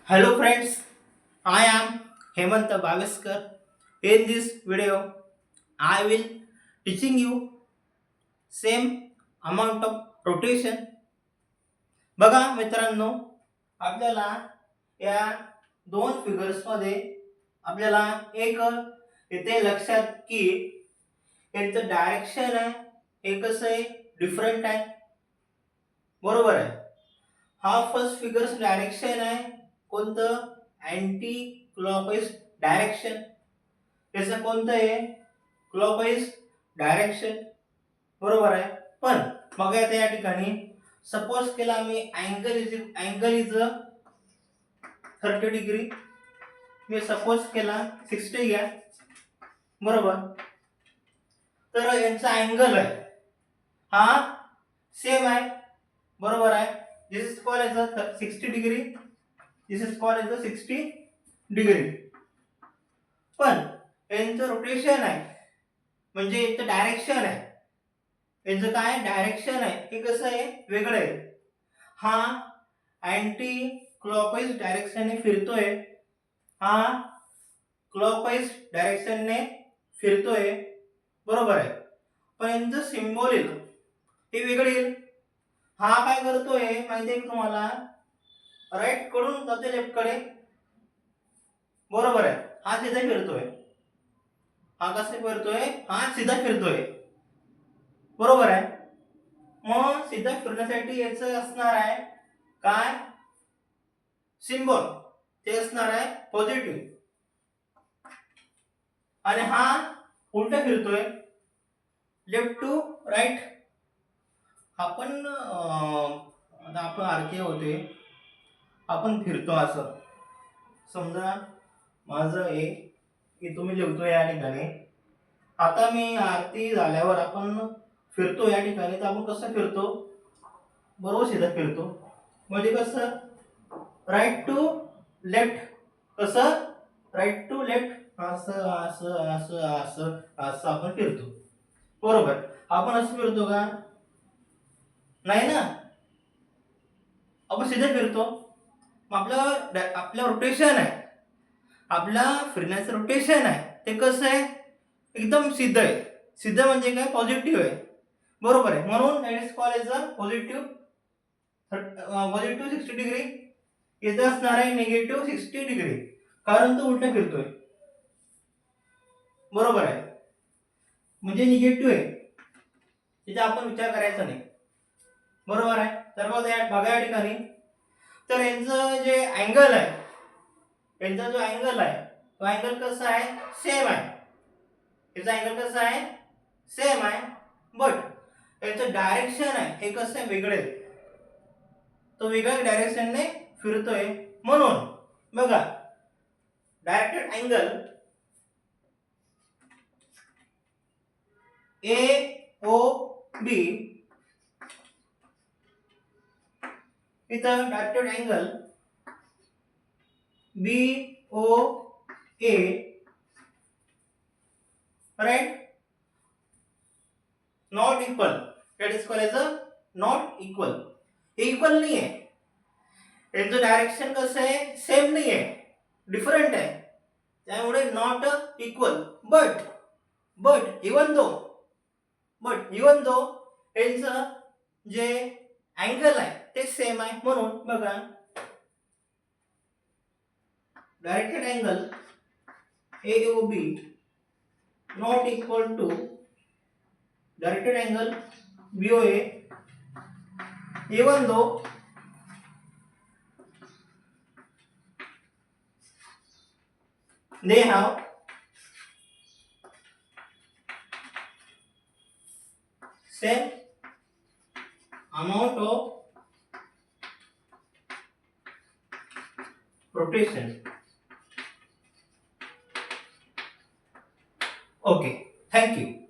Hello friends, I am Hemant Bagaskar. In this video, I will teaching you same amount of rotation. बघा मित्रांनो, आपल्याला या दोन figures मध्ये आपल्याला एक इथे लक्षात की यांचं डायरेक्शन आहे हे कसं आहे डिफरंट आहे. बरोबर आहे. हा फर्स्ट फिगर्स डायरेक्शन आहे कोणतं अँटी क्लॉकवाईज डायरेक्शन. त्याचं कोणतं आहे क्लॉकवाईज डायरेक्शन. बरोबर आहे. पण बघा आता या ठिकाणी सपोज केला मी अँगल इज 30 डिग्री. मी सपोज केला 60 घ्या. बरोबर. तर यांचा अँगल आहे हा सेम आहे. बरोबर आहे. This is called as 60 degree. This is called as 60 degree. पण यांचं रोटेशन आहे म्हणजे यांचं डायरेक्शन आहे. यांचं काय डायरेक्शन आहे हे कसं आहे वेगळं आहे. हा अँटी क्लॉकवाईज डायरेक्शनने फिरतोय. हा क्लॉकवाईज डायरेक्शनने फिरतोय. बरोबर आहे. पण यांचं सिम्बॉल हे वेगळं येईल. हा काय करतोय माहिती आहे तुम्हाला राईट कडून जातोय लेफ्ट कडे. बरोबर आहे. हा सीधा फिरतोय. हा कसा फिरतोय हा सीधा फिरतोय. बरोबर आहे. मग सीधा फिरण्यासाठी याचं असणार आहे काय सिम्बॉल ते असणार आहे पॉझिटिव्ह. आणि हा उलटा फिरतोय लेफ्ट टू राईट. आपण आता आपण आरके होते आपण फिरतो असं समजा माझं हे की तुम्ही लिहतो या ठिकाणी. आता मी आरती झाल्यावर आपण फिरतो या ठिकाणी तर आपण कसं फिरतो बरोबर सीधा फिरतो. म्हणजे कसं राईट टू लेफ्ट. कसं राईट टू लेफ्ट असं असं असं असं असं आपण फिरतो. बरोबर. आपण असं फिरतो का नाही ना. आपण सीधा फिरतो. मग आपलं रोटेशन आहे आपला फिरण्याचं रोटेशन आहे ते कसं आहे एकदम सिद्ध आहे. सिद्ध म्हणजे काय पॉझिटिव्ह आहे. बरोबर आहे. म्हणून that is called as a positive 60 degree. इथं असणार आहे निगेटिव्ह 60 डिग्री कारण तो उलटा फिरतोय. बरोबर आहे. म्हणजे निगेटिव्ह आहे त्याचा आपण विचार करायचा नाही. बरोबर आहे. तर बघा या ठिकाणी तर यांचं जे अँगल आहे यांचा जो अँगल आहे तो अँगल कसा आहे सेम आहे. याचा अँगल कसा आहे सेम आहे. बट याचं डायरेक्शन आहे हे कसं आहे वेगळे. तो वेगळ्या डायरेक्शनने फिरतोय. म्हणून बघा डायरेक्टेड अँगल AOB इथं directed angle BOA right not equal. That is called as a not equal. Equal नाही आहे. यांचं डायरेक्शन कसं आहे सेम नाही आहे डिफरंट आहे त्यामुळे not equal. But even though यांचं जे अँगल आहे ते सेम आहे. म्हणून बघा directed angle AOB not equal to directed angle BOA even though they have same amount of rotation. Okay, thank you.